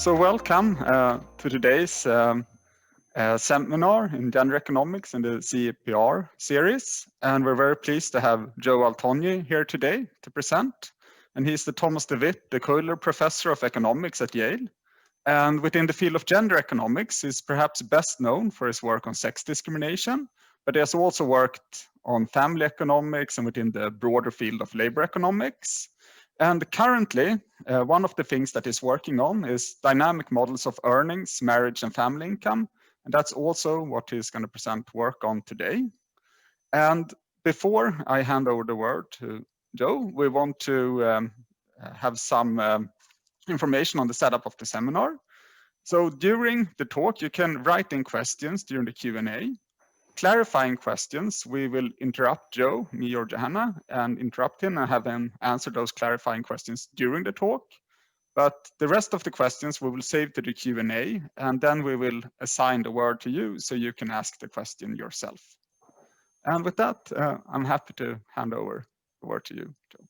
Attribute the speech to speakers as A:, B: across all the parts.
A: So welcome to today's seminar in Gender Economics in the CEPR series. And we're very pleased to have Joe Altonji here today to present. And he's the Thomas DeWitt, the Kohler Professor of Economics at Yale. And within the field of gender economics, he's perhaps best known for his work on sex discrimination, but he has also worked on family economics and within the broader field of labor economics. And currently, one of the things that he's working on is dynamic models of earnings, marriage, and family income. And that's also what he's going to present work on today. And before I hand over the word to Joe, we want to have some information on the setup of the seminar. So during the talk, you can write in questions during the Q&A. Clarifying questions, we will interrupt Joe, me or Johanna, and interrupt him and have him answer those clarifying questions during the talk. But the rest of the questions we will save to the Q&A, and then we will assign the word to you so you can ask the question yourself. And with that, I'm happy to hand over the word to you, Joe.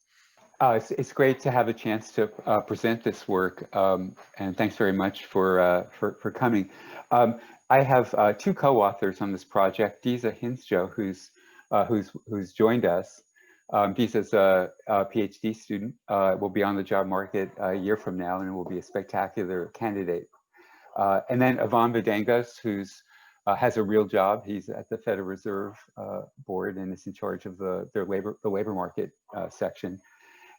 B: It's great to have a chance to present this work, and thanks very much for coming. I have two co-authors on this project. Disa Hinsjo, who's joined us. Disa's a PhD student, will be on the job market a year from now, and will be a spectacular candidate. And then Ivan Videngas, who's has a real job. He's at the Federal Reserve Board and is in charge of the labor market section.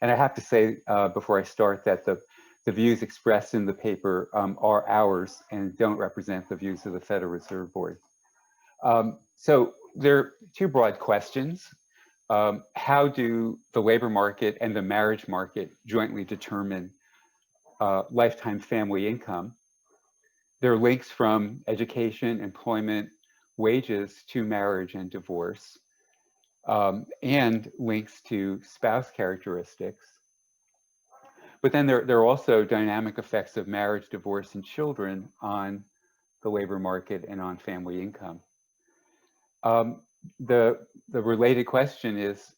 B: And I have to say before I start that the views expressed in the paper are ours and don't represent the views of the Federal Reserve Board. So there are two broad questions. How do the labor market and the marriage market jointly determine lifetime family income? There are links from education, employment, wages to marriage and divorce, and links to spouse characteristics. But then there are also dynamic effects of marriage, divorce, and children on the labor market and on family income. The related question is,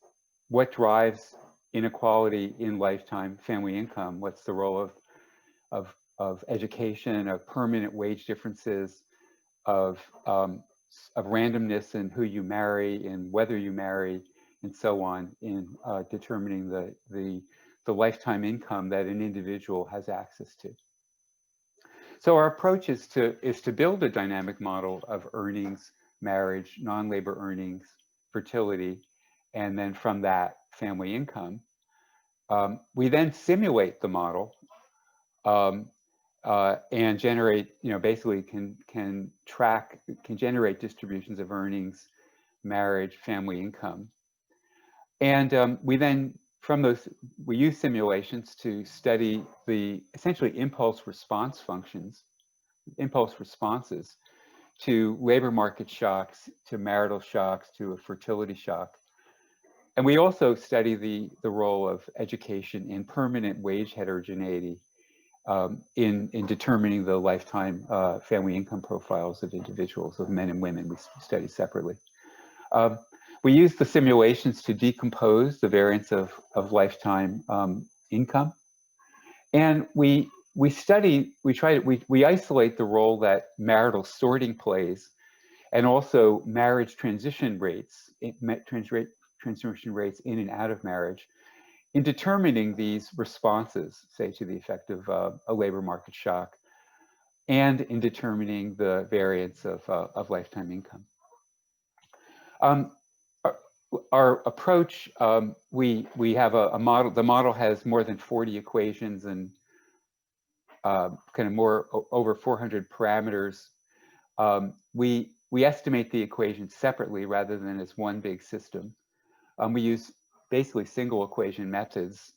B: what drives inequality in lifetime family income? What's the role of education, of permanent wage differences, of randomness in who you marry and whether you marry, and so on, in determining the lifetime income that an individual has access to. So our approach is to build a dynamic model of earnings, marriage, non-labor earnings, fertility, and then from that, family income. We then simulate the model and generate, basically can generate distributions of earnings, marriage, family income. And we then, from those, we use simulations to study the essentially impulse response functions, impulse responses to labor market shocks, to marital shocks, to a fertility shock. And we also study the role of education in permanent wage heterogeneity in determining the lifetime family income profiles of individuals, of men and women. We study separately. We use the simulations to decompose the variance of lifetime income, and we isolate the role that marital sorting plays, and also marriage transition rates, transition rates in and out of marriage, in determining these responses, say to the effect of a labor market shock, and in determining the variance of lifetime income. Our approach, we have a model. The model has more than 40 equations and over 400 parameters. We estimate the equations separately rather than as one big system. We use basically single equation methods,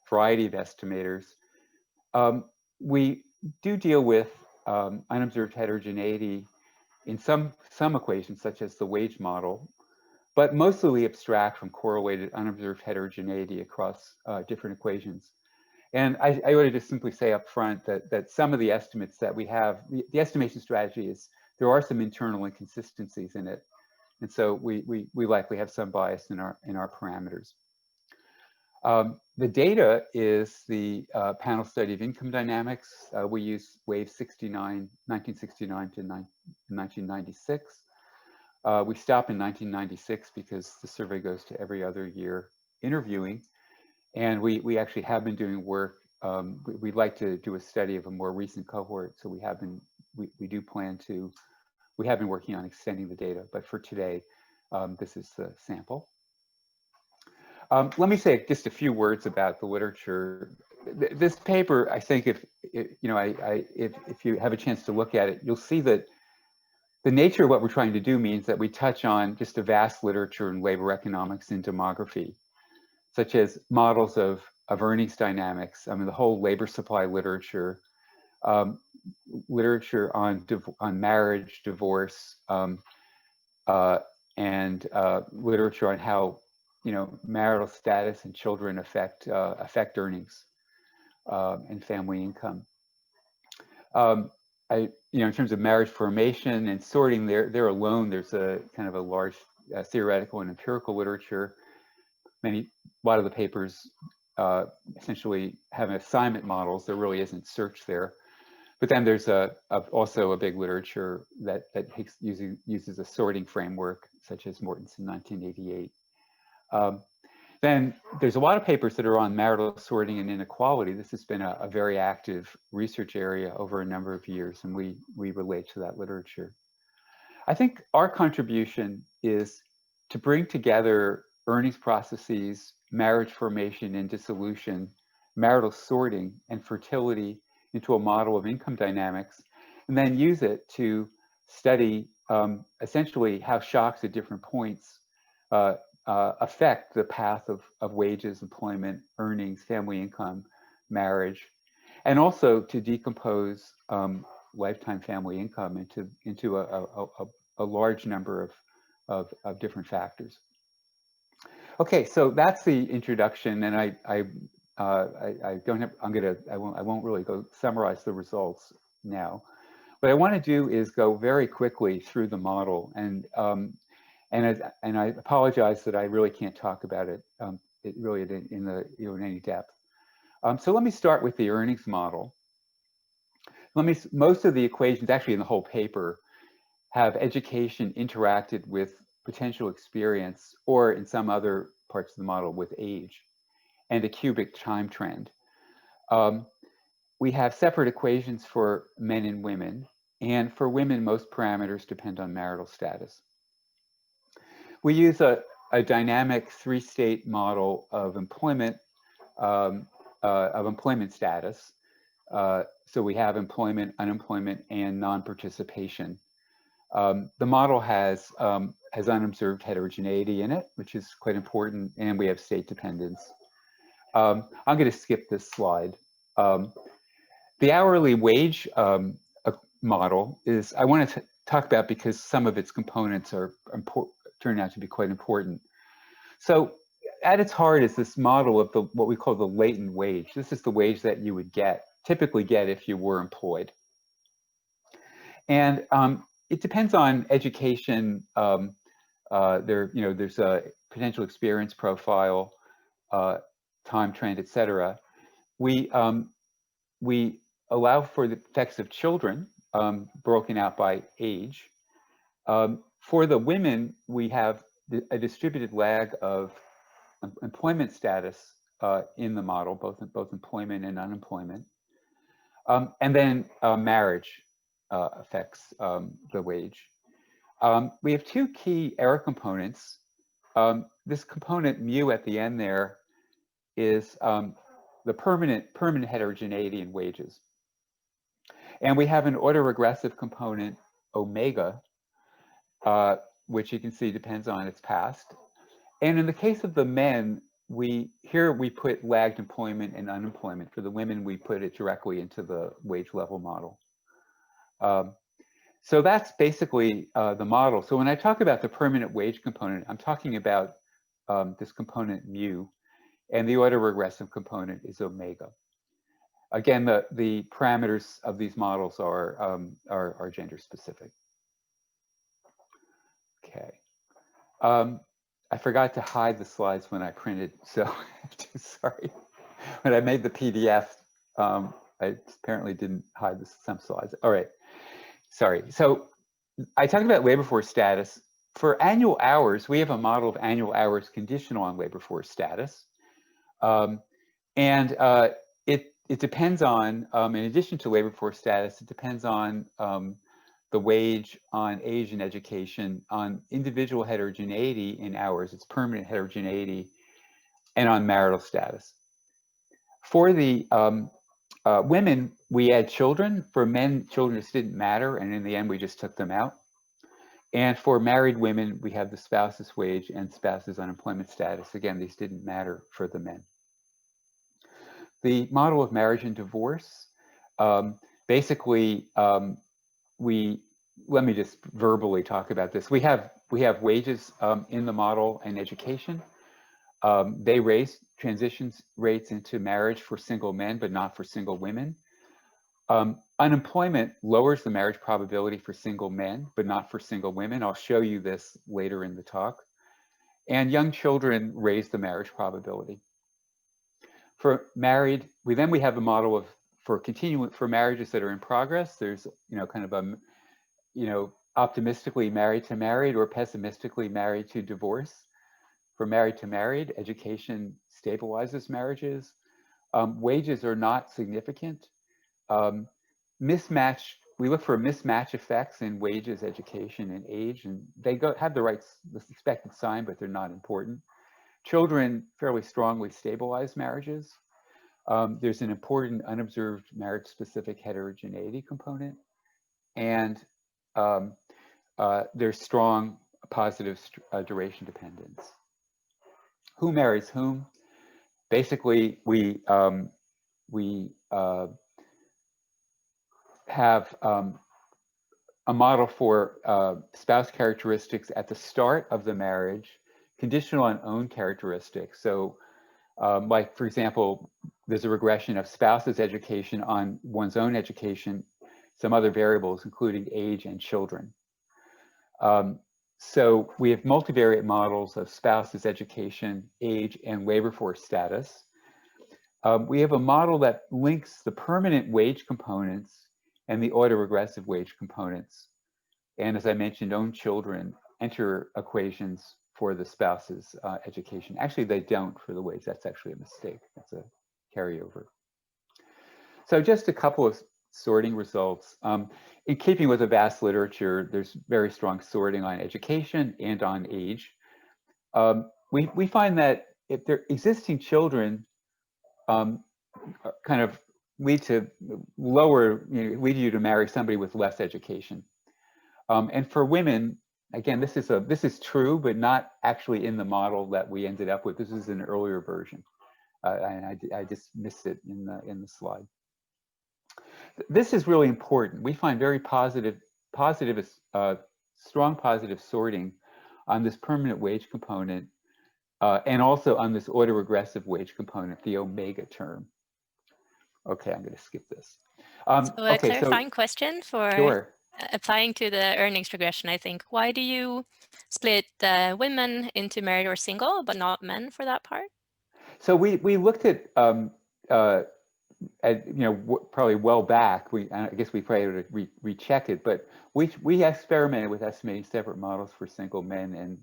B: variety of estimators. We do deal with unobserved heterogeneity in some equations, such as the wage model, but mostly we abstract from correlated unobserved heterogeneity across different equations. And I want to just simply say up front that some of the estimates that we have, the estimation strategy is, there are some internal inconsistencies in it. And so we likely have some bias in our parameters. The data is the panel study of income dynamics. We use wave 1969 to 1996. We stopped in 1996 because the survey goes to every other year interviewing. And we actually have been doing work. We'd like to do a study of a more recent cohort. So we have been working on extending the data. But for today, this is the sample. Let me say just a few words about the literature. This paper, I think, if you have a chance to look at it, you'll see that the nature of what we're trying to do means that we touch on just a vast literature in labor economics and demography, such as models of earnings dynamics. I mean, the whole labor supply literature, literature on marriage, divorce, and literature on how marital status and children affect earnings and family income. In terms of marriage formation and sorting, there alone, there's a kind of a large theoretical and empirical literature. A lot of the papers essentially have assignment models. There really isn't search there. But then there's also a big literature that uses a sorting framework, such as Morton's in 1988. Then there's a lot of papers that are on marital sorting and inequality. This has been a very active research area over a number of years, and we relate to that literature. I think our contribution is to bring together earnings processes, marriage formation and dissolution, marital sorting, and fertility into a model of income dynamics, and then use it to study essentially how shocks at different points affect the path of wages, employment, earnings, family income, marriage, and also to decompose lifetime family income into a large number of different factors. Okay, so that's the introduction, and I won't really go summarize the results now. What I want to do is go very quickly through the model, and I apologize that I really can't talk about it in any depth. So let me start with the earnings model. Most of the equations, actually in the whole paper, have education interacted with potential experience, or in some other parts of the model with age, and a cubic time trend. We have separate equations for men and women, and for women, most parameters depend on marital status. We use a dynamic three-state model of employment status. So we have employment, unemployment, and non-participation. The model has unobserved heterogeneity in it, which is quite important, and we have state dependence. I'm going to skip this slide. The hourly wage model is, I want to talk about because some of its components turn out to be quite important. So at its heart is this model of what we call the latent wage. This is the wage that you would typically get if you were employed. And it depends on education. There's a potential experience profile, time trend, etc. We allow for the effects of children broken out by age. For the women, we have a distributed lag of employment status in the model, both employment and unemployment. And then marriage affects the wage. We have two key error components. This component mu at the end there is the permanent heterogeneity in wages. And we have an autoregressive component, omega, which you can see depends on its past. And in the case of the men, here we put lagged employment and unemployment. For the women, we put it directly into the wage level model. So that's basically the model. So when I talk about the permanent wage component, I'm talking about this component mu, and the autoregressive component is omega. Again, the parameters of these models are gender specific. Okay. I forgot to hide the slides when I printed, so I'm sorry. When I made the PDF, I apparently didn't hide some slides. All right, sorry. So I talked about labor force status. For annual hours, we have a model of annual hours conditional on labor force status. It depends on, in addition to labor force status, it depends on the wage, on age and education, on individual heterogeneity in hours, it's permanent heterogeneity, and on marital status. For the women, we had children. For men, children just didn't matter, and in the end, we just took them out. And for married women, we have the spouse's wage and spouse's unemployment status. Again, these didn't matter for the men. The model of marriage and divorce, basically, let me just verbally talk about this. We have wages in the model and education. They raise transition rates into marriage for single men, but not for single women. Unemployment lowers the marriage probability for single men, but not for single women. I'll show you this later in the talk. And young children raise the marriage probability. For married, we have a model of for marriages that are in progress. There's kind of a optimistically married to married or pessimistically married to divorce. For married to married, education stabilizes marriages. Wages are not significant. Mismatch, we look for mismatch effects in wages, education, and age, and they have the expected sign, but they're not important. Children fairly strongly stabilize marriages. There's an important unobserved marriage-specific heterogeneity component, and there's strong positive duration dependence. Who marries whom? Basically, we have a model for spouse characteristics at the start of the marriage, conditional on own characteristics. So, like, for example, there's a regression of spouse's education on one's own education, some other variables, including age and children. So we have multivariate models of spouse's education, age, and labor force status. We have a model that links the permanent wage components and the autoregressive wage components. And as I mentioned, own children enter equations for the spouse's education. Actually, they don't for the wage. That's actually a mistake. That's a carryover. So just a couple of sorting results. In keeping with the vast literature, there's very strong sorting on education and on age. We find that if they're existing children kind of lead you to marry somebody with less education. And for women, again, this is true, but not actually in the model that we ended up with. This is an earlier version, and I just missed it in the slide. This is really important. We find very strong positive sorting on this permanent wage component, and also on this autoregressive wage component, the omega term. Okay, I'm going to skip this.
C: So a clarifying question for
B: sure.
C: Applying to the earnings regression, I think. Why do you split women into married or single, but not men for that part?
B: So we looked at probably well back. I guess we probably would have rechecked it, but we experimented with estimating separate models for single men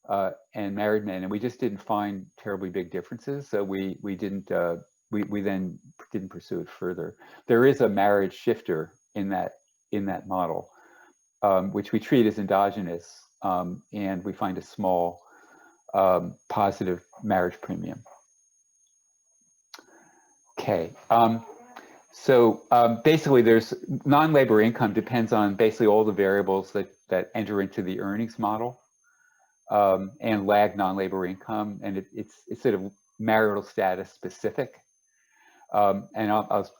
B: and married men, and we just didn't find terribly big differences. So we then didn't pursue it further. There is a marriage shifter in that model, which we treat as endogenous, and we find a small positive marriage premium. Okay, so basically there's non-labor income depends on basically all the variables that enter into the earnings model, and lag non-labor income, and it's sort of marital status specific. And I'll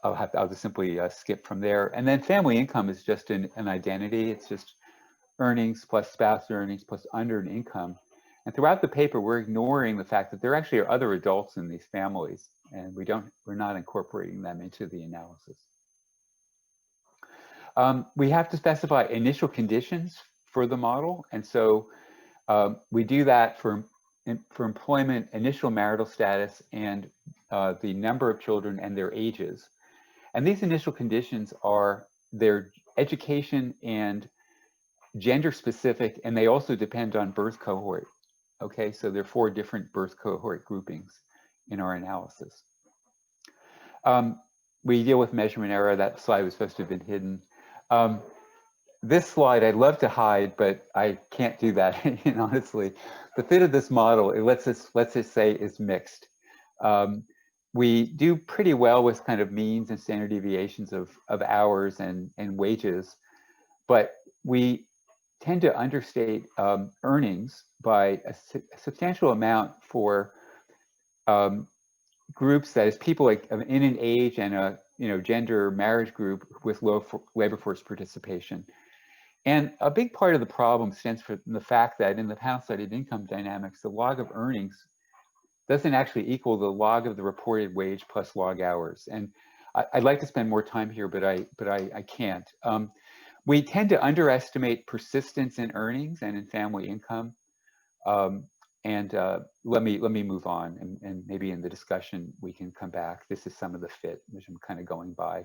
B: just simply skip from there. And then family income is just an identity. It's just earnings plus spouse earnings plus unearned income. And throughout the paper, we're ignoring the fact that there actually are other adults in these families, and we're not incorporating them into the analysis. We have to specify initial conditions for the model, and so We do that for employment, initial marital status, and the number of children and their ages. And these initial conditions are their education and gender specific, and they also depend on birth cohort. Okay, so there are 4 different birth cohort groupings in our analysis. We deal with measurement error. That slide was supposed to have been hidden. This slide I'd love to hide, but I can't do that. And honestly, the fit of this model, it let's just say, is mixed. We do pretty well with kind of means and standard deviations of hours and wages, but we tend to understate earnings by a substantial amount for groups, that is, people like in an age and a gender marriage group with low labor force participation. And a big part of the problem stems from the fact that in the panel studied income dynamics, the log of earnings doesn't actually equal the log of the reported wage plus log hours. And I'd like to spend more time here, but I can't. We tend to underestimate persistence in earnings and in family income. Let me move on, and maybe in the discussion we can come back. This is some of the fit, which I'm kind of going by.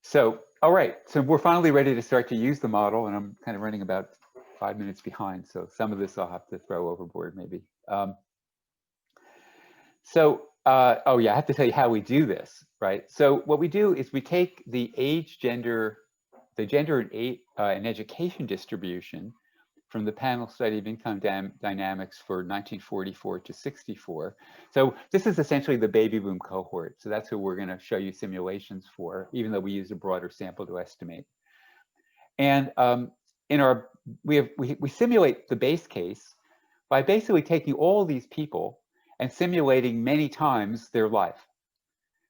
B: So, all right, so we're finally ready to start to use the model, and I'm kind of running about 5 minutes behind, so some of this I'll have to throw overboard maybe. Oh yeah, I have to tell you how we do this, right? So what we do is we take the age, gender, and education distribution from the panel study of income dynamics for 1944 to 64. So this is essentially the baby boom cohort. So that's who we're going to show you simulations for, even though we use a broader sample to estimate. And we simulate the base case by basically taking all these people and simulating many times their life.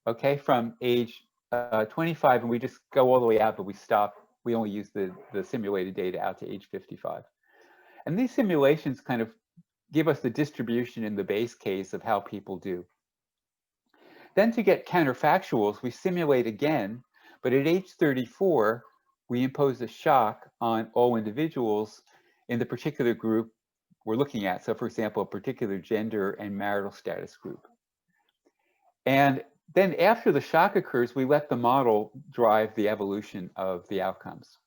B: Okay, from age 25, and we just go all the way out, but we stop. We only use the simulated data out to age 55. And these simulations kind of give us the distribution in the base case of how people do. Then to get counterfactuals, we simulate again, but at age 34, we impose a shock on all individuals in the particular group we're looking at. So for example, a particular gender and marital status group. And then after the shock occurs, we let the model drive the evolution of the outcomes.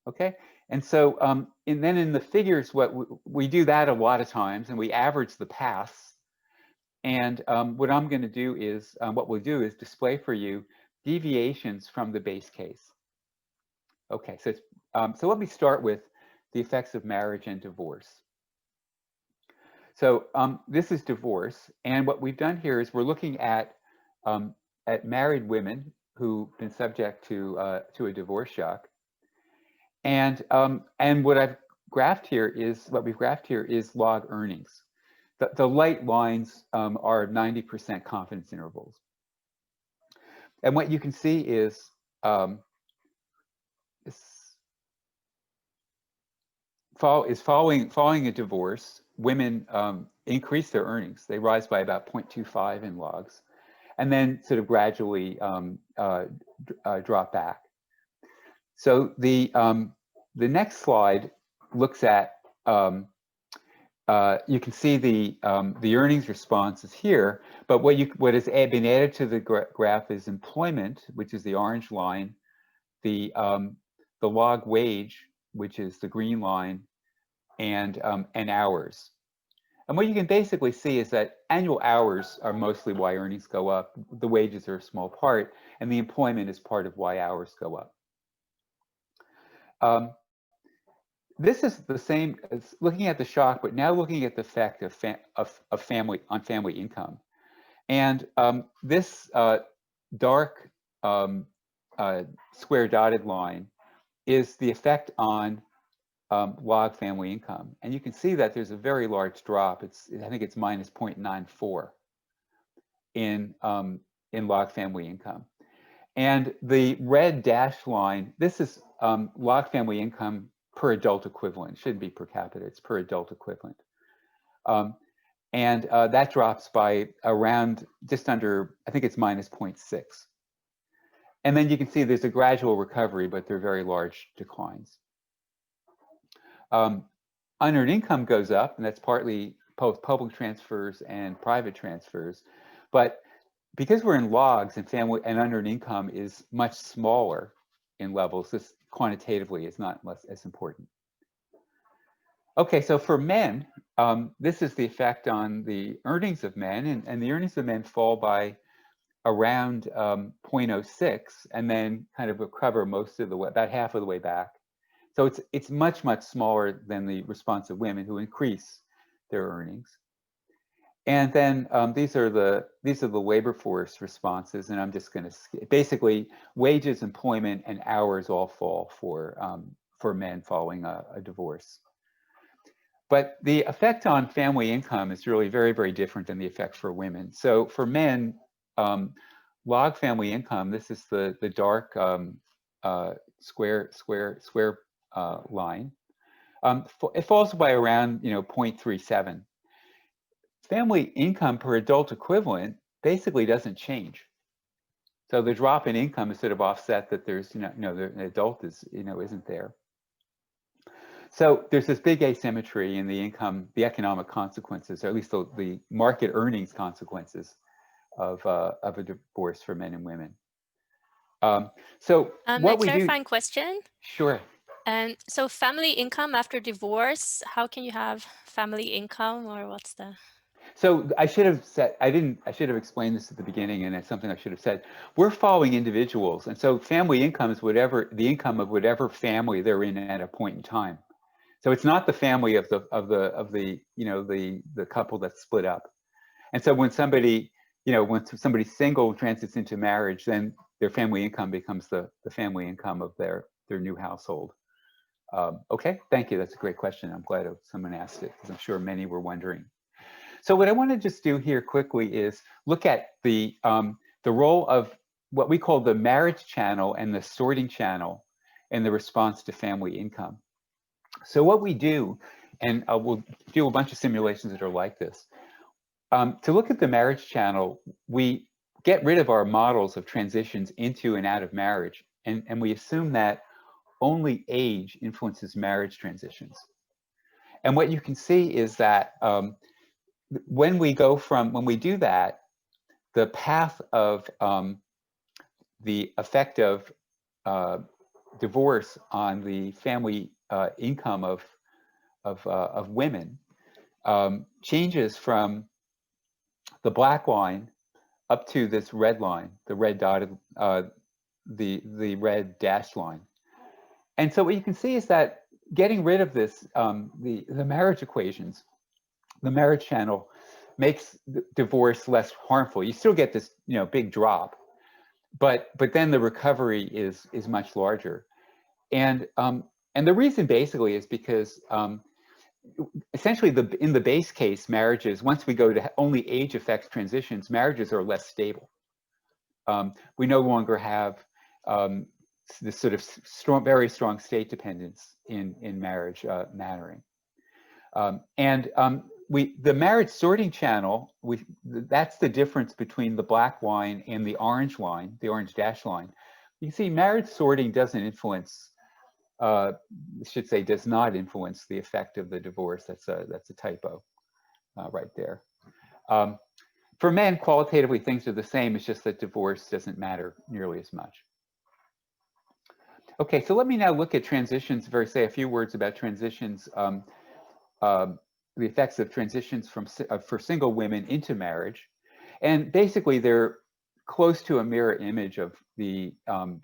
B: Okay, and so and then in the figures, what we do that a lot of times, and we average the paths. And what I'm going to do is, what we'll do is display for you deviations from the base case. Okay, so so let me start with the effects of marriage and divorce. So this is divorce, and what we've done here is we're looking at married women who've been subject to a divorce shock. And what I've graphed here is log earnings. The light lines are 90% confidence intervals. And what you can see is following a divorce, women increase their earnings. They rise by about 0.25 in logs, and then sort of gradually drop back. So the next slide looks at, you can see the earnings responses here, but what has been added to the graph is employment, which is the orange line, the log wage, which is the green line, and hours. And what you can basically see is that annual hours are mostly why earnings go up. The wages are a small part, and the employment is part of why hours go up. This is the same as looking at the shock, but now looking at the effect of family income. And this dark square dotted line is the effect on log family income. And you can see that there's a very large drop. I think it's minus 0.94 in log family income. And the red dashed line, this is log family income per adult equivalent. It shouldn't be per capita, it's per adult equivalent. And that drops by around just under, I think it's minus 0.6. And then you can see there's a gradual recovery, but they're very large declines. unearned income goes up, and that's partly both public transfers and private transfers. But because we're in logs and family and unearned income is much smaller in levels, this quantitatively is not as important. Okay, so for men, this is the effect on the earnings of men, and the earnings of men fall by around 0.06, and then kind of recover most of the way, about half of the way back. So it's much smaller than the response of women, who increase their earnings. And then these are the labor force responses, and I'm just going to basically wages, employment, and hours all fall for men following a divorce. But the effect on family income is really very different than the effect for women. So for men, log family income, this is the dark square line. It falls by around 0.37. Family income per adult equivalent basically doesn't change. So the drop in income is sort of offset that there's the adult is isn't there. So there's this big asymmetry in the income, the economic consequences, or at least the market earnings consequences of a divorce for men and women. So what we do.
C: Clarifying question.
B: Sure.
C: And so family income after divorce, how can you have family income, or what's the?
B: So I should have said, I should have explained this at the beginning, and it's something I should have said. We're following individuals, and so family income is the income of whatever family they're in at a point in time. So it's not the family of the couple that's split up. And so when somebody, when somebody's single transits into marriage, then their family income becomes the family income of their new household. Okay, thank you. That's a great question. I'm glad someone asked it, because I'm sure many were wondering. So what I want to just do here quickly is look at the role of what we call the marriage channel and the sorting channel in the response to family income. So what we do, and we'll do a bunch of simulations that are like this, to look at the marriage channel, we get rid of our models of transitions into and out of marriage, and we assume that only age influences marriage transitions. And what you can see is that when we do that, the path of the effect of divorce on the family income of women changes from the black line up to this red line, the red dotted, the red dashed line. And so what you can see is that getting rid of this, the marriage equations, the marriage channel makes divorce less harmful. You still get this, big drop, but then the recovery is much larger. And the reason basically is because essentially in the base case, marriages, once we go to only age affects transitions, marriages are less stable. We no longer have this sort of very strong state dependence in marriage mattering. The marriage sorting channel, that's the difference between the black line and the orange line, the orange dash line. You can see marriage sorting doesn't influence, I should say does not influence the effect of the divorce. That's a typo right there. For men, qualitatively, things are the same. It's just that divorce doesn't matter nearly as much. Okay, so let me now look at transitions, say a few words about transitions, the effects of transitions for single women into marriage. And basically, they're close to a mirror image of the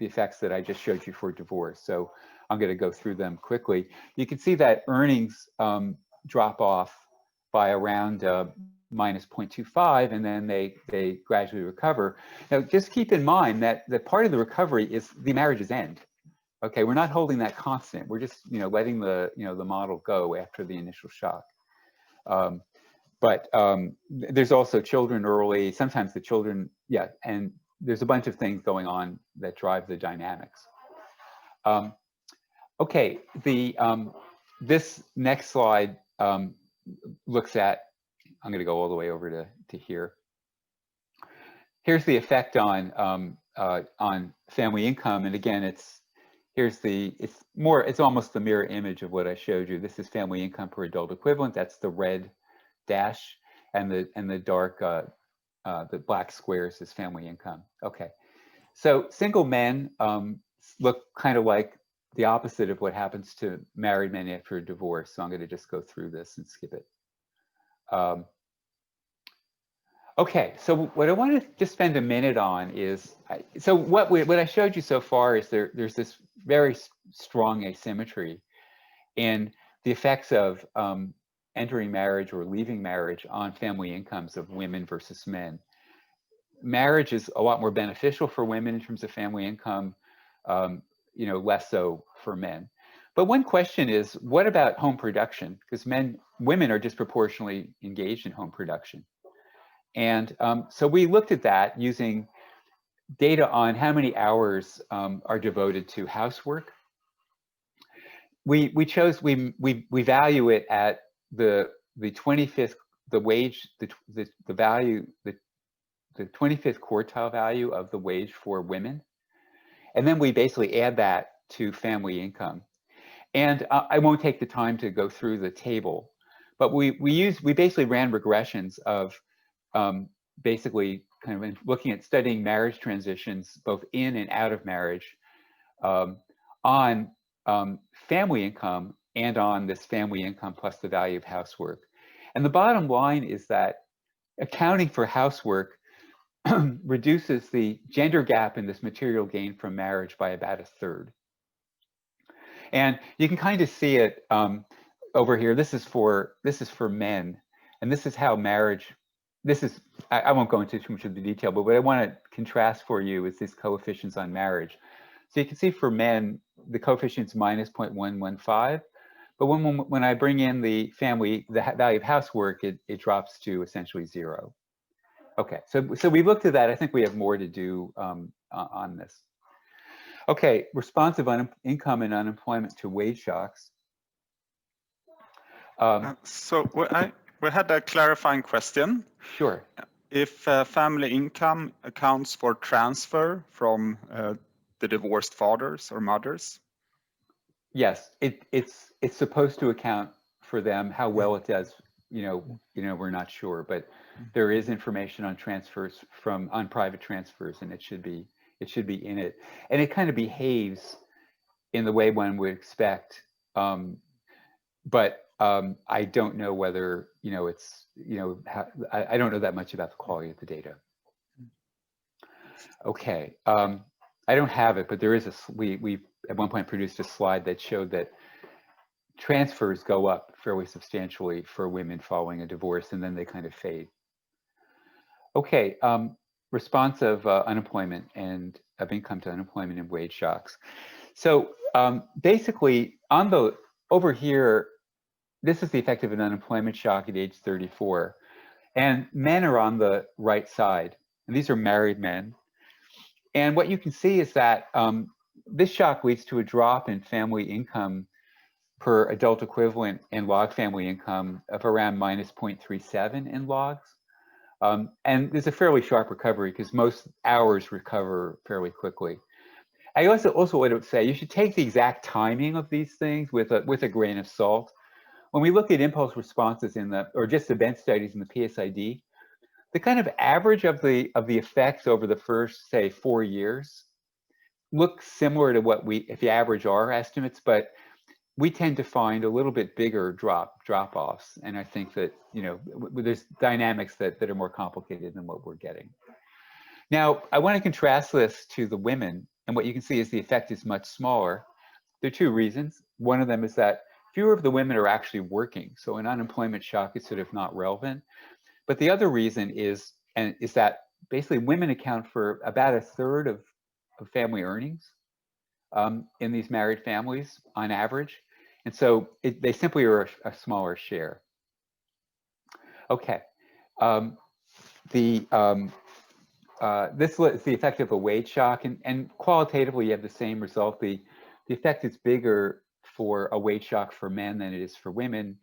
B: effects that I just showed you for divorce. So I'm going to go through them quickly. You can see that earnings drop off by around minus 0.25, and then they gradually recover. Now, just keep in mind that part of the recovery is the marriage's end. Okay, we're not holding that constant. We're just letting the the model go after the initial shock. But there's also children early. Sometimes the children, and there's a bunch of things going on that drive the dynamics. Okay, this next slide looks at. I'm going to go all the way over to here. Here's the effect on family income, and again, here's it's almost the mirror image of what I showed you. This is family income per adult equivalent. That's the red dash, and the dark, the black squares is family income. Okay, so single men look kind of like the opposite of what happens to married men after a divorce. So I'm going to just go through this and skip it. Okay, so what I want to just spend a minute on is, so what I showed you so far is there's this very strong asymmetry in the effects of entering marriage or leaving marriage on family incomes of women versus men. Marriage is a lot more beneficial for women in terms of family income, less so for men. But one question is, what about home production? Because women are disproportionately engaged in home production. And so we looked at that using data on how many hours are devoted to housework. We value it at the 25th, the wage, the value, the 25th quartile value of the wage for women. And then we basically add that to family income. And I won't take the time to go through the table, but we basically ran regressions of basically kind of looking at studying marriage transitions, both in and out of marriage, on family income and on this family income plus the value of housework. And the bottom line is that accounting for housework reduces the gender gap in this material gain from marriage by about 1/3. And you can kind of see it over here. This is for men, and this is how marriage. I won't go into too much of the detail, but what I want to contrast for you is these coefficients on marriage. So you can see for men, the coefficient's minus 0.115, but when I bring in the value of housework, it drops to essentially 0. Okay, so we looked at that. I think we have more to do on this. Okay, responsive income and unemployment to wage shocks.
A: So we had a clarifying question.
B: Sure.
A: If family income accounts for transfer from the divorced fathers or mothers?
B: Yes, it's supposed to account for them. How well it does, we're not sure, but there is information on transfers on private transfers, and it should be in it, and it kind of behaves in the way one would expect. But I don't know whether it's I don't know that much about the quality of the data. Okay, I don't have it, but there is we at one point produced a slide that showed that transfers go up fairly substantially for women following a divorce, and then they kind of fade. Okay, response of unemployment and of income to unemployment and wage shocks. So basically, over here, this is the effect of an unemployment shock at age 34, and men are on the right side, and these are married men. And what you can see is that this shock leads to a drop in family income per adult equivalent and log family income of around minus 0.37 in logs. And there's a fairly sharp recovery because most hours recover fairly quickly. I also would say you should take the exact timing of these things with a grain of salt. When we look at impulse responses or just event studies in the PSID, the kind of average of the effects over the first, say, 4 years look similar to what if you average our estimates, but we tend to find a little bit bigger drop-offs. And I think that, there's dynamics that are more complicated than what we're getting. Now, I want to contrast this to the women. And what you can see is the effect is much smaller. There are 2 reasons. One of them is that fewer of the women are actually working. So an unemployment shock is sort of not relevant. But the other reason is that basically women account for about 1/3 of family earnings in these married families on average. And so they simply are a smaller share. Okay. This is the effect of a wage shock, and qualitatively you have the same result. The effect is bigger for a wage shock for men than it is for women,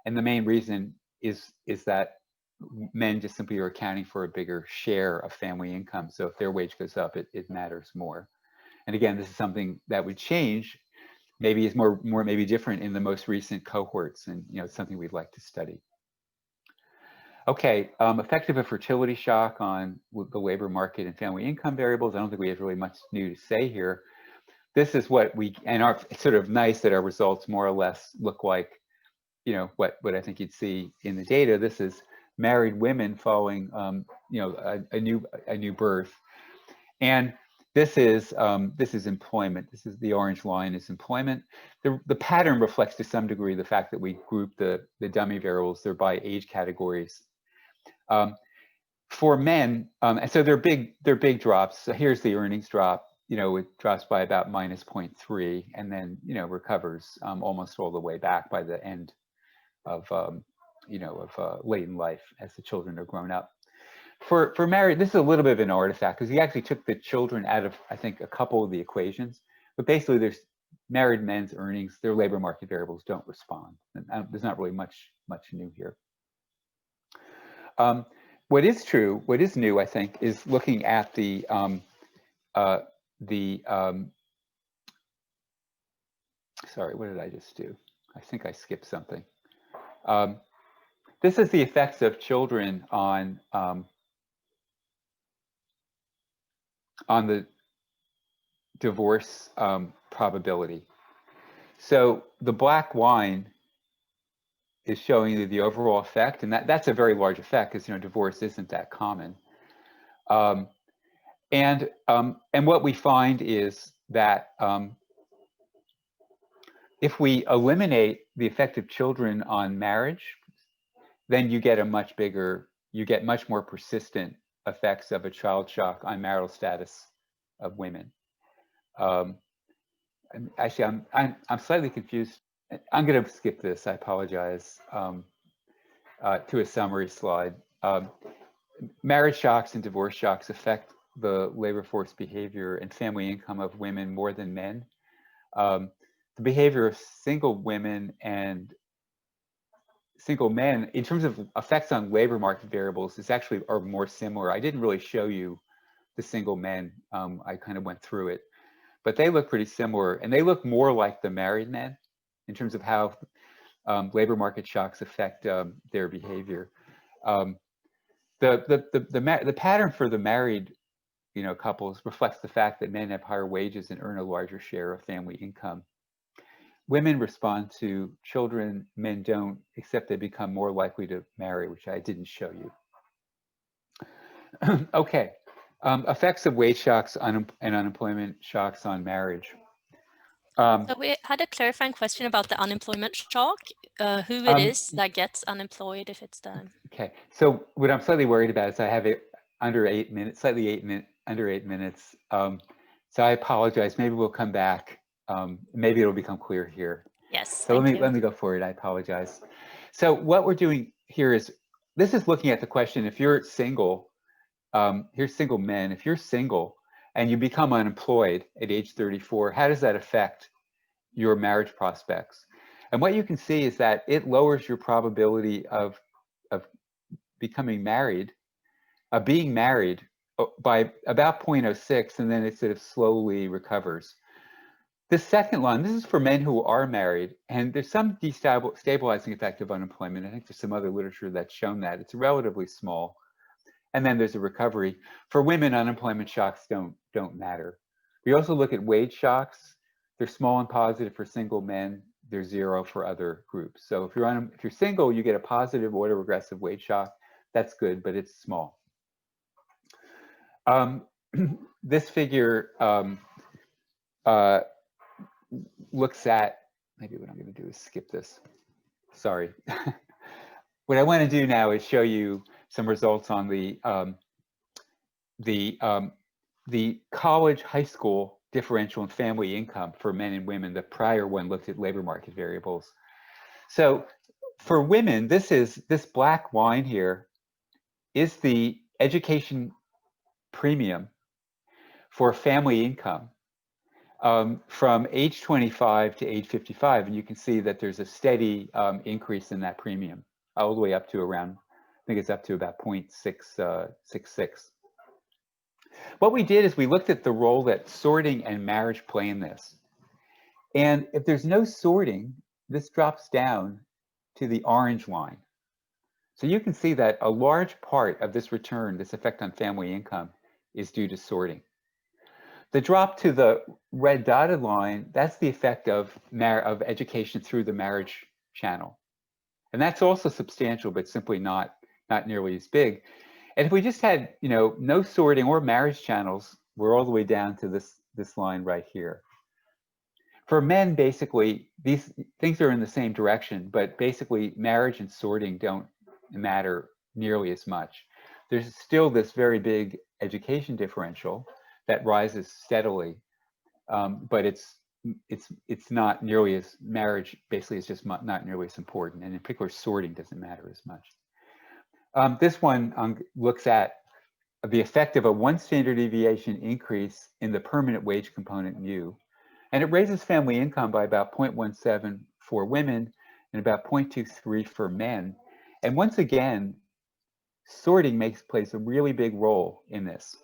B: and the main reason is that men just simply are accounting for a bigger share of family income. So if their wage goes up, it matters more. And again, this is something that would change, maybe is more maybe different in the most recent cohorts, and it's something we'd like to study. Okay, effect of a fertility shock on the labor market and family income variables. I don't think we have really much new to say here. This is what it's sort of nice that our results more or less look like, what I think you'd see in the data. This is married women following, a new birth, and this is employment. This is the orange line is employment. The pattern reflects to some degree the fact that we group the dummy variables. They're by age categories. For men, and so they're big drops. So here's the earnings drop. It drops by about -0.3, and then recovers almost all the way back by the end of late in life as the children are grown up. For married, this is a little bit of an artifact because he actually took the children out of, I think, a couple of the equations. But basically, there's married men's earnings, their labor market variables don't respond. And there's not really much new here. What is true, what is new, I think, is looking at the sorry, what did I just do? I think I skipped something. This is the effects of children on the divorce probability. So the black line is showing you the overall effect, and that's a very large effect because divorce isn't that common. And what we find is that if we eliminate the effect of children on marriage, then you get much more persistent effects of a child shock on marital status of women. Actually, I'm slightly confused. I'm going to skip this. I apologize. To a summary slide. Marriage shocks and divorce shocks affect the labor force behavior and family income of women more than men. The behavior of single women and single men, in terms of effects on labor market variables, are more similar. I didn't really show you the single men. I kind of went through it, but they look pretty similar, and they look more like the married men in terms of how labor market shocks affect their behavior. The pattern for the married couples reflects the fact that men have higher wages and earn a larger share of family income. Women respond to children, men don't, except they become more likely to marry, which I didn't show you. Okay, effects of wage shocks and unemployment shocks on marriage.
C: So we had a clarifying question about the unemployment shock, who it is that gets unemployed if it's done.
B: Okay, so what I'm slightly worried about is I have it under 8 minutes, under 8 minutes. So I apologize, maybe we'll come back. Maybe it'll become clear here.
C: Yes,
B: so let me go for it. I apologize. So what we're doing here is, this is looking at the question, if you're single, here's single men, if you're single and you become unemployed at age 34, how does that affect your marriage prospects? And what you can see is that it lowers your probability of becoming married, being married by about 0.06, and then it sort of slowly recovers. The second line, this is for men who are married, and there's some destabilizing effect of unemployment. I think there's some other literature that's shown that. It's relatively small. And then there's a recovery. For women, unemployment shocks don't matter. We also look at wage shocks. They're small and positive for single men. They're 0 for other groups. So if you're single, you get a positive autoregressive wage shock. That's good, but it's small. This figure looks at, maybe what I'm going to do is skip this. Sorry. What I want to do now is show you some results on the college, high school differential in family income for men and women. The prior one looked at labor market variables. So for women, this black line here is the education premium for family income from age 25 to age 55. And you can see that there's a steady increase in that premium all the way up to around, I think it's up to about 0.666. What we did is we looked at the role that sorting and marriage play in this. And if there's no sorting, this drops down to the orange line. So you can see that a large part of this return, this effect on family income, is due to sorting. The drop to the red dotted line, that's the effect of education through the marriage channel. And that's also substantial, but simply not nearly as big. And if we just had, no sorting or marriage channels, we're all the way down to this line right here. For men, basically, these things are in the same direction, but basically marriage and sorting don't matter nearly as much. There's still this very big education differential that rises steadily, but it's not nearly as, marriage basically is just not nearly as important, and in particular sorting doesn't matter as much. This one looks at the effect of a 1 standard deviation increase in the permanent wage component mu, and it raises family income by about 0.17 for women and about 0.23 for men. And once again, sorting plays a really big role in this.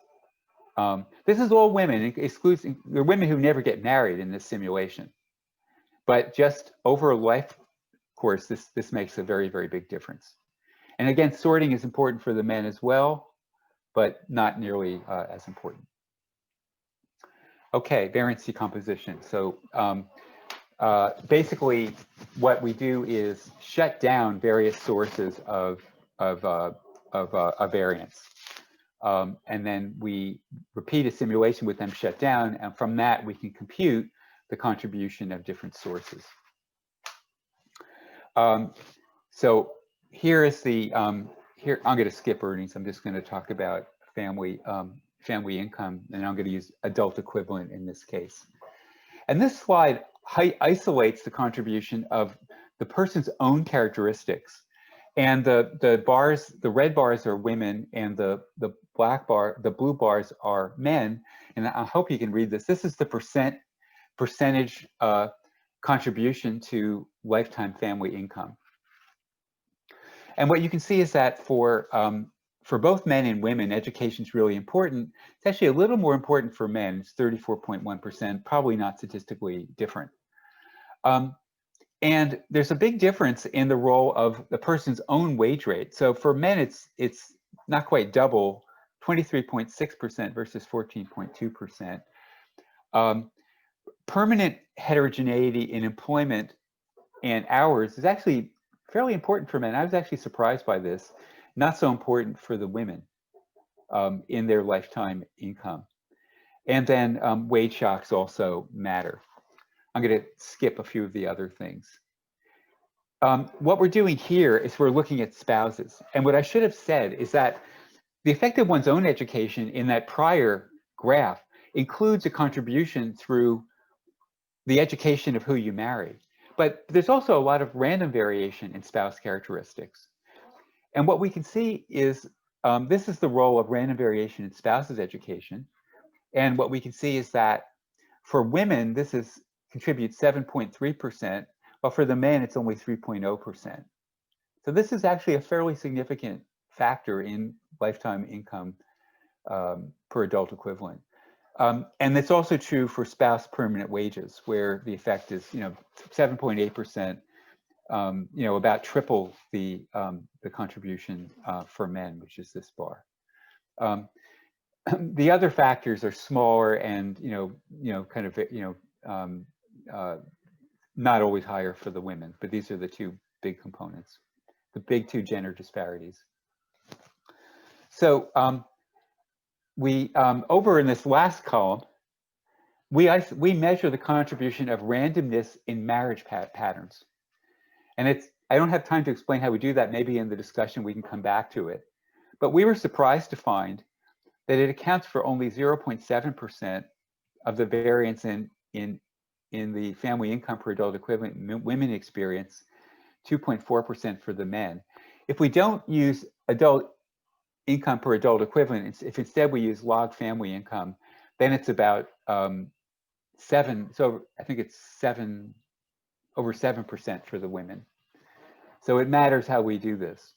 B: This is all women, excluding the women who never get married in this simulation. But just over a life course, this makes a very, very big difference. And again, sorting is important for the men as well, but not nearly as important. Okay, variance decomposition. So basically, what we do is shut down various sources of variance. And then we repeat a simulation with them shut down, and from that we can compute the contribution of different sources. So here is the, here I'm going to skip earnings. I'm just going to talk about family income, and I'm going to use adult equivalent in this case. And this slide isolates the contribution of the person's own characteristics. And the red bars are women, and the blue bars are men. And I hope you can read this. This is the percentage contribution to lifetime family income. And what you can see is that for both men and women, education is really important. It's actually a little more important for men. It's 34.1%, probably not statistically different. And there's a big difference in the role of the person's own wage rate. So for men, it's not quite double, 23.6% versus 14.2%. Permanent heterogeneity in employment and hours is actually fairly important for men. I was actually surprised by this. Not so important for the women in their lifetime income. And then wage shocks also matter. I'm going to skip a few of the other things. What we're doing here is we're looking at spouses. And what I should have said is that the effect of one's own education in that prior graph includes a contribution through the education of who you marry. But there's also a lot of random variation in spouse characteristics. And what we can see is this is the role of random variation in spouses' education. And what we can see is that for women, this contributes 7.3%, while for the men, it's only 3.0%. So this is actually a fairly significant factor in lifetime income per adult equivalent. And it's also true for spouse permanent wages, where the effect is, 7.8%, about triple the contribution for men, which is this bar. The other factors are smaller and, not always higher for the women, but these are the two big components, the big two gender disparities. So we over in this last column, we measure the contribution of randomness in marriage patterns. And I don't have time to explain how we do that. Maybe in the discussion we can come back to it. But we were surprised to find that it accounts for only 0.7% of the variance in the family income per adult equivalent women experience, 2.4% for the men. If we don't use adult income per adult equivalent, if instead we use log family income, then it's about 7. So I think it's over 7% for the women. So it matters how we do this,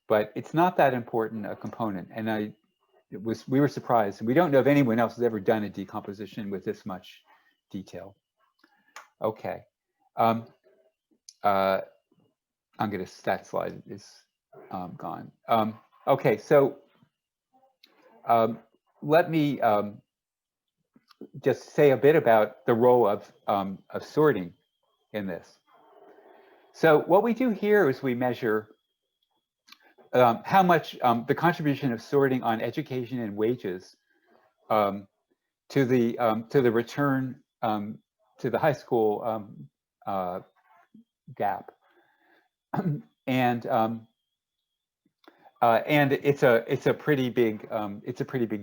B: but it's not that important a component. And we were surprised. We don't know if anyone else has ever done a decomposition with this much detail. Okay. I'm going to, that slide is gone. Okay, so let me just say a bit about the role of sorting in this. So what we do here is we measure how much the contribution of sorting on education and wages to the return to the high school gap, and it's a pretty big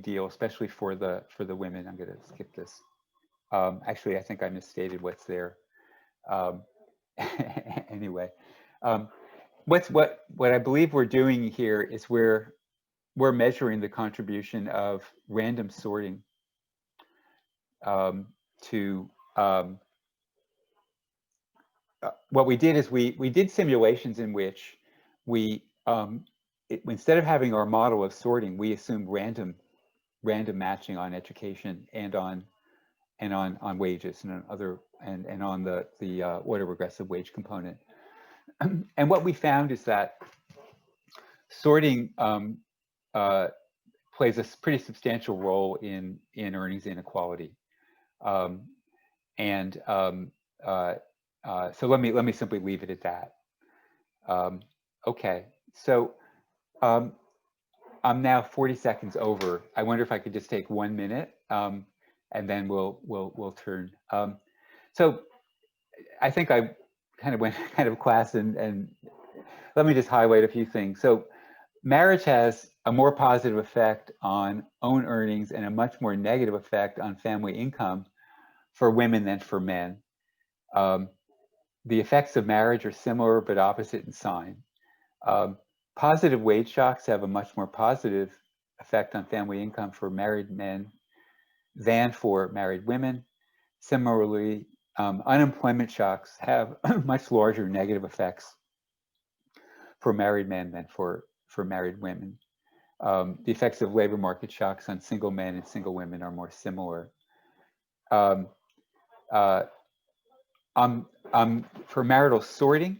B: deal, especially for the women. I'm going to skip this. Actually, I think I misstated what's there. Anyway, what I believe we're doing here is we're measuring the contribution of random sorting to what we did is we did simulations in which we instead of having our model of sorting, we assumed random matching on education and on wages and on other and on the autoregressive wage component. And what we found is that sorting plays a pretty substantial role in earnings inequality. So let me simply leave it at that. Okay, so I'm now 40 seconds over. I wonder if I could just take 1 minute, and then we'll turn. So I think I kind of went kind of class, and let me just highlight a few things. So marriage has a more positive effect on own earnings and a much more negative effect on family income for women than for men. The effects of marriage are similar but opposite in sign. Positive wage shocks have a much more positive effect on family income for married men than for married women. Similarly, unemployment shocks have much larger negative effects for married men than for married women. The effects of labor market shocks on single men and single women are more similar. For marital sorting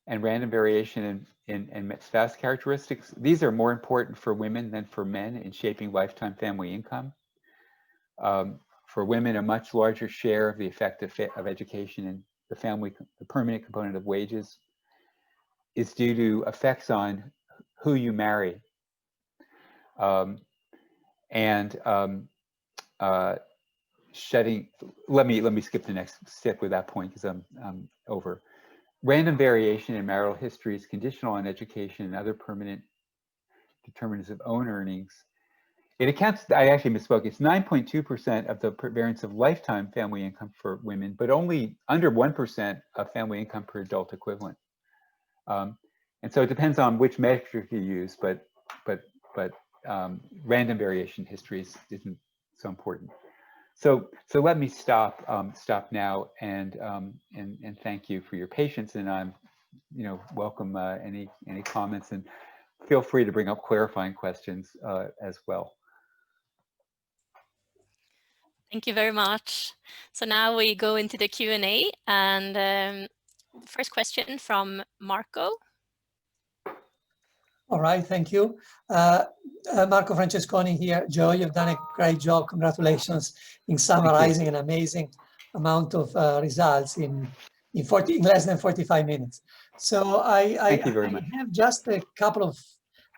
B: and random variation in spouse characteristics, these are more important for women than for men in shaping lifetime family income. For women, a much larger share of the effect of education in the permanent component of wages is due to effects on who you marry. Let me skip the next step with that point because I'm over. Random variation in marital history is conditional on education and other permanent determinants of own earnings. It accounts, I actually misspoke, it's 9.2% of the variance of lifetime family income for women, but only under 1% of family income per adult equivalent. And so it depends on which metric you use, but random variation history isn't so important. So let me stop now and thank you for your patience, and I'm welcome any comments, and feel free to bring up clarifying questions as well.
C: Thank you very much. So now we go into the Q&A, and first question from Marco.
D: All right, thank you. Marco Francesconi here. Joe, you've done a great job. Congratulations in summarizing an amazing amount of results in less than 45 minutes. So I have just a couple of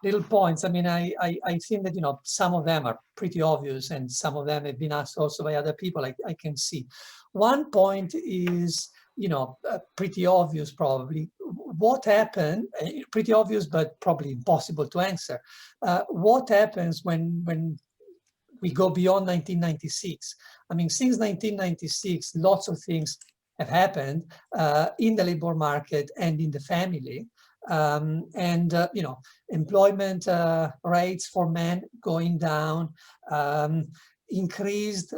D: little points. I mean, I think that, some of them are pretty obvious and some of them have been asked also by other people, I can see. One point is, pretty obvious probably. What happened, pretty obvious, but probably impossible to answer. What happens when we go beyond 1996? I mean, since 1996, lots of things have happened in the labor market and in the family. Employment rates for men going down, increased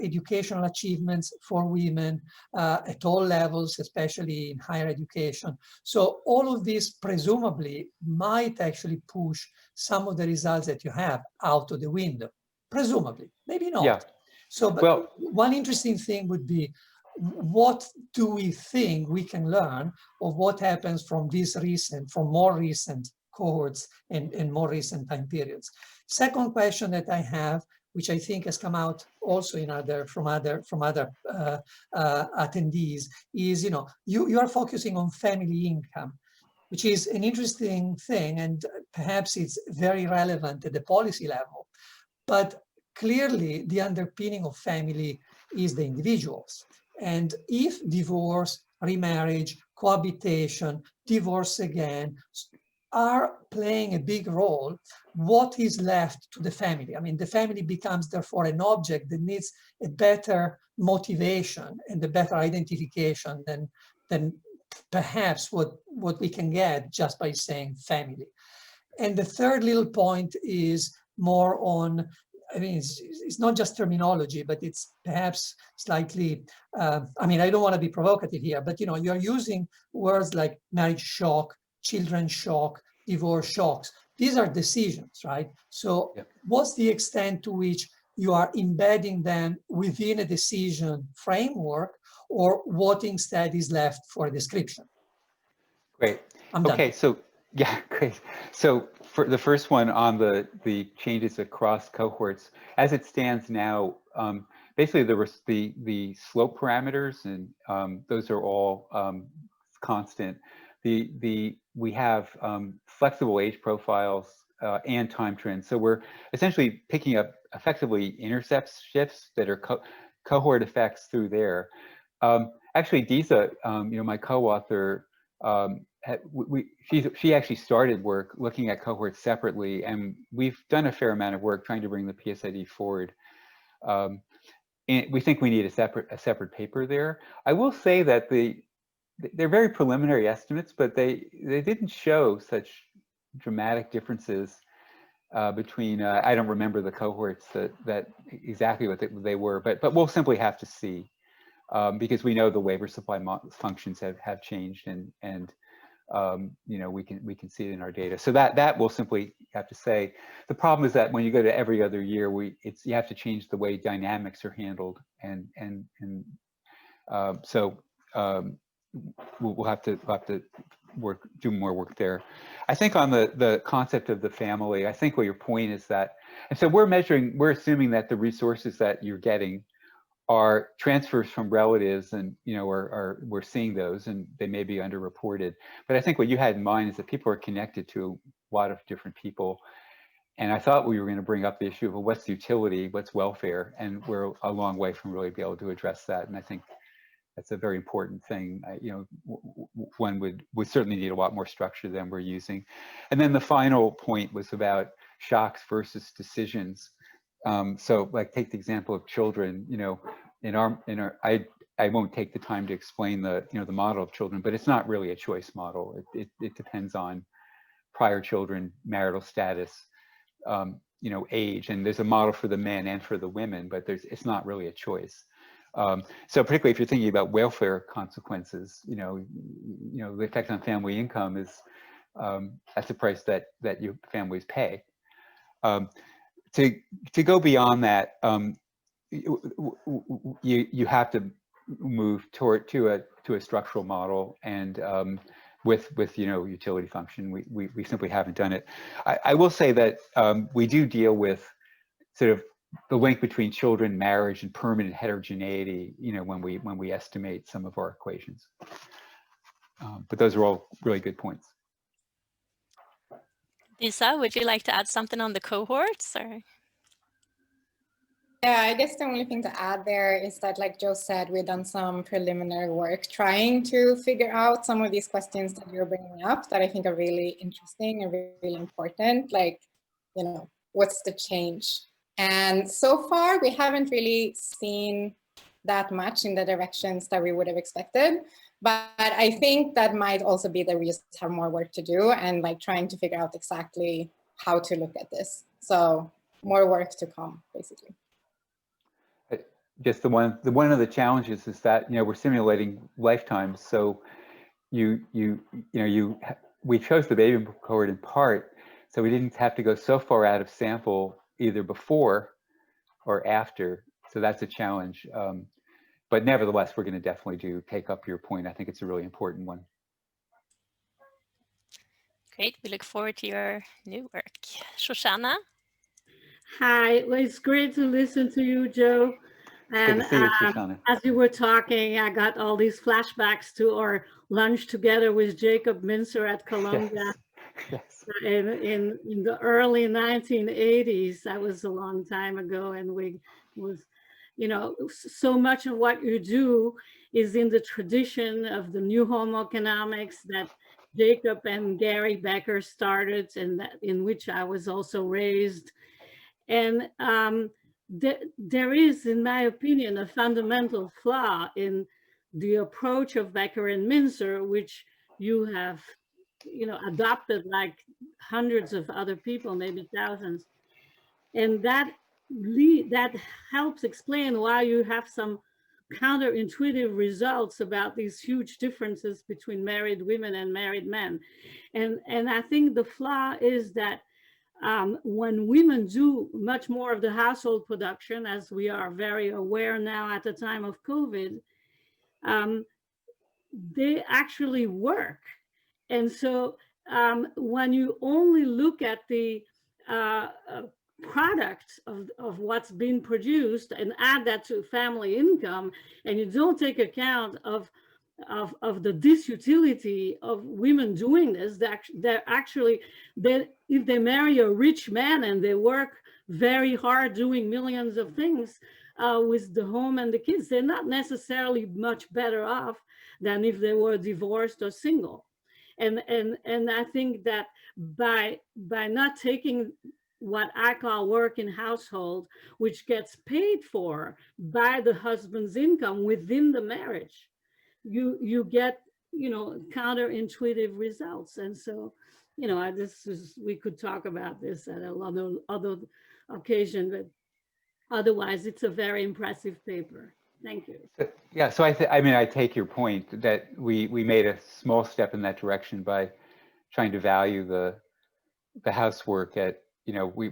D: educational achievements for women at all levels, especially in higher education. So all of this presumably might actually push some of the results that you have out of the window. Presumably, maybe not.
B: Yeah.
D: So, but
B: Well,
D: one interesting thing would be, what do we think we can learn of what happens from more recent cohorts and more recent time periods? Second question that I have, which I think has come out also from other attendees, is, you are focusing on family income, which is an interesting thing, and perhaps it's very relevant at the policy level. But clearly, the underpinning of family is the individuals. And if divorce, remarriage, cohabitation, divorce again are playing a big role, what is left to the family? I mean, the family becomes therefore an object that needs a better motivation and a better identification than perhaps what we can get just by saying family. And the third little point is more on, I mean, it's not just terminology, but it's perhaps slightly, I mean, I don't want to be provocative here, but you're using words like marriage shock, children shock, divorce shocks. These are decisions, right? So
B: yep.
D: What's the extent to which you are embedding them within a decision framework, or what instead is left for a description?
B: Great.
D: I'm done.
B: Okay, so yeah, great. So for the first one on the changes across cohorts, as it stands now, basically the slope parameters, and those are all constant. We have flexible age profiles and time trends. So we're essentially picking up effectively intercept shifts that are cohort effects through there. Actually, Disa, my co-author, she actually started work looking at cohorts separately, and we've done a fair amount of work trying to bring the PSID forward. And we think we need a separate paper there. I will say that they're very preliminary estimates, but they didn't show such dramatic differences between I don't remember the cohorts that exactly what they were, but we'll simply have to see. Because we know the labor supply functions have changed, and we can see it in our data. So that we'll simply have to say. The problem is that when you go to every other year, you have to change the way dynamics are handled, so we'll have to do more work there. I think on the concept of the family, I think what your point is that, and so we're assuming that the resources that you're getting are transfers from relatives, and we're seeing those, and they may be underreported. But I think what you had in mind is that people are connected to a lot of different people. And I thought we were going to bring up the issue of, well, what's utility, what's welfare, and we're a long way from really be able to address that. And I think that's a very important thing. One would certainly need a lot more structure than we're using. And then the final point was about shocks versus decisions. So like take the example of children, I won't take the time to explain the model of children, but it's not really a choice model. It depends on prior children, marital status, age, and there's a model for the men and for the women, but it's not really a choice. So particularly if you're thinking about welfare consequences, the effect on family income is that's the price that your families pay. To go beyond that, you have to move to a structural model, and with utility function. We simply haven't done it. I will say that we do deal with sort of the link between children, marriage, and permanent heterogeneity, when we estimate some of our equations. But those are all really good points.
C: Lisa, would you like to add something on the cohorts? Or?
E: Yeah, I guess the only thing to add there is that, like Joe said, we've done some preliminary work trying to figure out some of these questions that you're bringing up that I think are really interesting and really important, like, what's the change? And so far, we haven't really seen that much in the directions that we would have expected. But I think that might also be that we just have more work to do, and like trying to figure out exactly how to look at this. So more work to come, basically.
B: just one of the challenges is that, you know, we're simulating lifetimes. So we chose the baby cohort in part so we didn't have to go so far out of sample either before or after. So that's a challenge. But nevertheless, we're going to definitely take up your point. I think it's a really important one.
C: Great. We look forward to your new work. Shoshana?
F: Hi, well, it's great to listen to you, Joe. And
B: Good to see you, Shoshana.
F: as you were talking, I got all these flashbacks to our lunch together with Jacob Mincer at Columbia.
B: Yes.
F: In the early 1980s. That was a long time ago, and we was, you know, so much of what you do is in the tradition of the new home economics that Jacob and Gary Becker started, and that in which I was also raised. And there is, in my opinion, a fundamental flaw in the approach of Becker and Mincer, which you have, you know, adopted like hundreds of other people, maybe thousands. And that helps explain why you have some counterintuitive results about these huge differences between married women and married men. And I think the flaw is that when women do much more of the household production, as we are very aware now at the time of COVID, they actually work. And so when you only look at the product of what's being produced and add that to family income, and you don't take account of the disutility of women doing this, they're actually, if they marry a rich man and they work very hard doing millions of things with the home and the kids, they're not necessarily much better off than if they were divorced or single. And I think that by not taking what I call work in household, which gets paid for by the husband's income within the marriage, you get, you know, counterintuitive results. And so, you know, we could talk about this at other occasion, but otherwise it's a very impressive paper. Thank you.
B: Yeah, so I mean, I take your point that we made a small step in that direction by trying to value the housework at, you know, we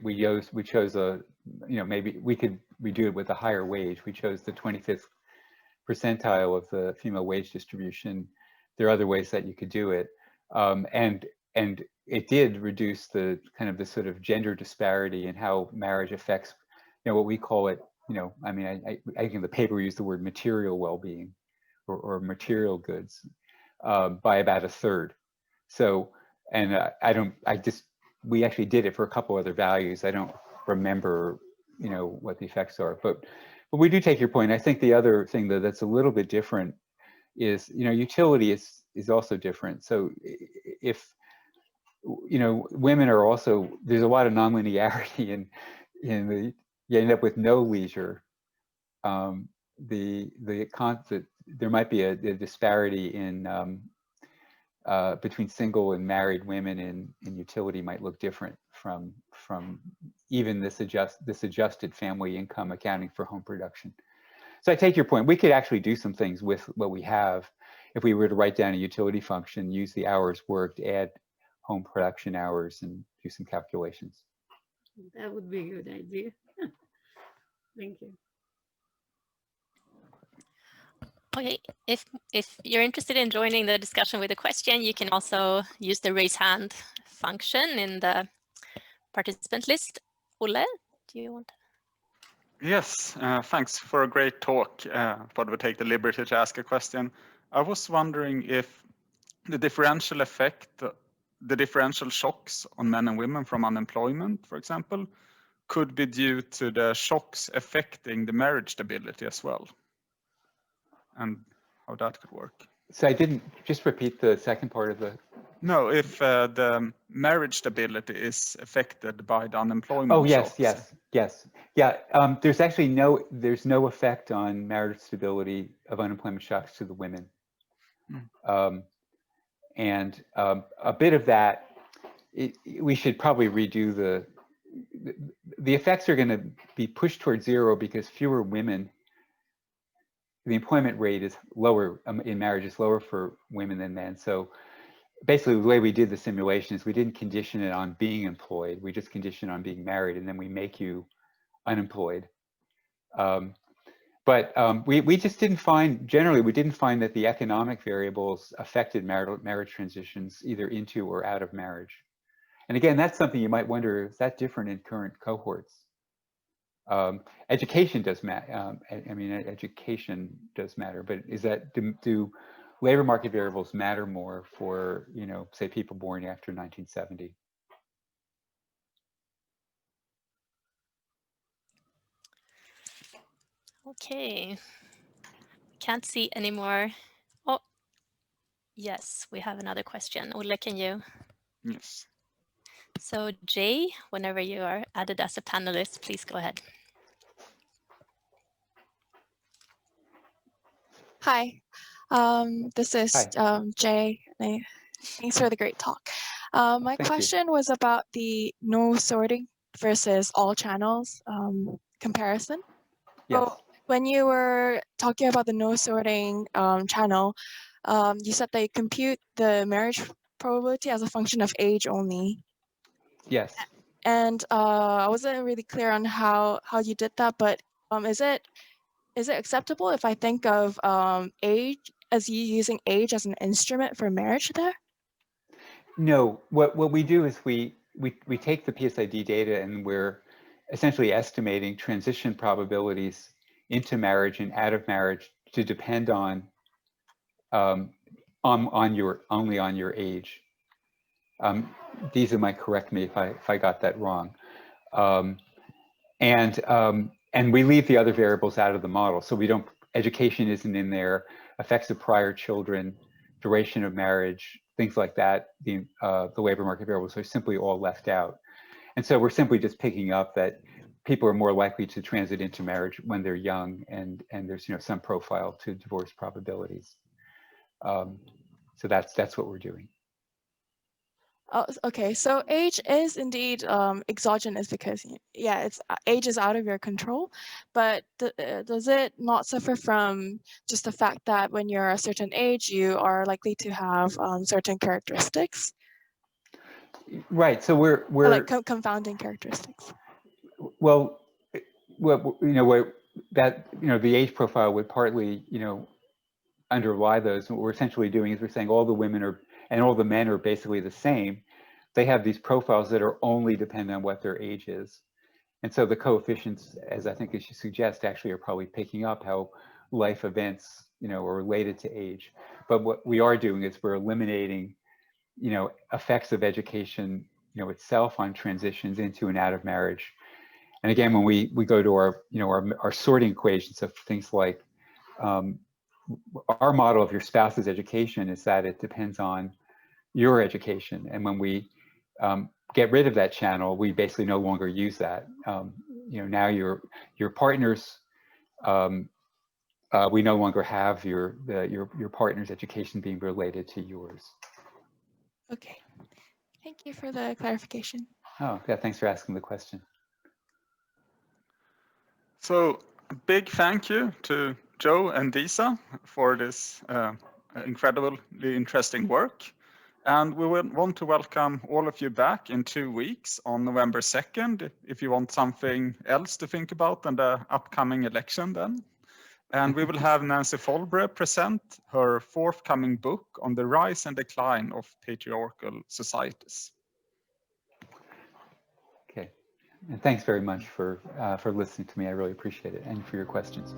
B: chose a, you know, maybe we could redo it with a higher wage. We chose the 25th percentile of the female wage distribution. There are other ways that you could do it, and it did reduce the kind of the sort of gender disparity in how marriage affects, you know, what we call it. You know, I mean, I think in the paper we use the word material well-being or material goods by about a third. So, and we actually did it for a couple other values. I don't remember, you know, what the effects are, but we do take your point. I think the other thing that's a little bit different is, you know, utility is also different. So if, you know, women are also, there's a lot of nonlinearity in you end up with no leisure. There might be a disparity in between single and married women in utility might look different from even this adjusted family income accounting for home production. So I take your point. We could actually do some things with what we have if we were to write down a utility function, use the hours worked, add home production hours, and do some calculations.
F: That would be a good idea. Thank you.
C: Okay, if you're interested in joining the discussion with a question, you can also use the raise hand function in the participant list. Olle, do you want to?
A: Yes, thanks for a great talk. Thought we'd take the liberty to ask a question. I was wondering if the differential effect, the differential shocks on men and women from unemployment, for example, could be due to the shocks affecting the marriage stability as well, and how that could work.
B: So I didn't, just repeat the second part of the.
A: No, if the marriage stability is affected by the unemployment.
B: Oh, yes,
A: shocks.
B: yes. Yeah, there's actually no effect on marriage stability of unemployment shocks to the women. And a bit of that, we should probably redo the effects are going to be pushed towards zero because fewer women the employment rate is lower in marriage, is lower for women than men. So basically the way we did the simulation is we didn't condition it on being employed. We just conditioned on being married, and then we make you unemployed. We just didn't find, generally, we didn't find that the economic variables affected marriage transitions either into or out of marriage. And again, that's something you might wonder, is that different in current cohorts? Education does matter. I mean, education does matter, but is that, do labor market variables matter more for, you know, say people born after 1970?
C: Okay, can't see any more. Oh, yes, we have another question. Olle, can you?
A: Yes.
C: So Jay, whenever you are added as a panelist, please go ahead.
G: Hi, this is Jay. Thanks for the great talk. My question was about the no sorting versus all channels comparison.
B: Yes.
G: So when you were talking about the no sorting channel, you said they compute the marriage probability as a function of age only.
B: Yes.
G: And I wasn't really clear on how you did that, but is it acceptable if I think of age as you using age as an instrument for marriage there?
B: No, what we do is we take the PSID data and we're essentially estimating transition probabilities into marriage and out of marriage to depend on only on your age. Disa might correct me if I got that wrong. And we leave the other variables out of the model. So we don't, education isn't in there, effects of prior children, duration of marriage, things like that. The labor market variables are simply all left out. And so we're simply just picking up that people are more likely to transit into marriage when they're young, and there's, you know, some profile to divorce probabilities. So that's what we're doing.
G: Oh, okay, so age is indeed exogenous because, yeah, it's age is out of your control, but does it not suffer from just the fact that when you're a certain age, you are likely to have certain characteristics?
B: Right, so we're
G: like confounding characteristics.
B: Well, you know, the age profile would partly, you know, underlie those. What we're essentially doing is we're saying all the women are and all the men are basically the same. They have these profiles that are only dependent on what their age is. And so the coefficients, as I think as you suggest, actually are probably picking up how life events, you know, are related to age. But what we are doing is we're eliminating, you know, effects of education, you know, itself on transitions into and out of marriage. And again, when we go to our, you know, our sorting equations of things like our model of your spouse's education is that it depends on your education. And when we get rid of that channel, we basically no longer use that. You know, now your partner's, we no longer have your partner's education being related to yours.
G: Okay, thank you for the clarification.
B: Oh, yeah, thanks for asking the question.
A: So a big thank you to Joe and Disa for this incredibly interesting work. And we will want to welcome all of you back in 2 weeks on November 2nd, if you want something else to think about in the upcoming election then. And we will have Nancy Folbre present her forthcoming book on the rise and decline of patriarchal societies.
B: Okay, and thanks very much for listening to me. I really appreciate it, and for your questions.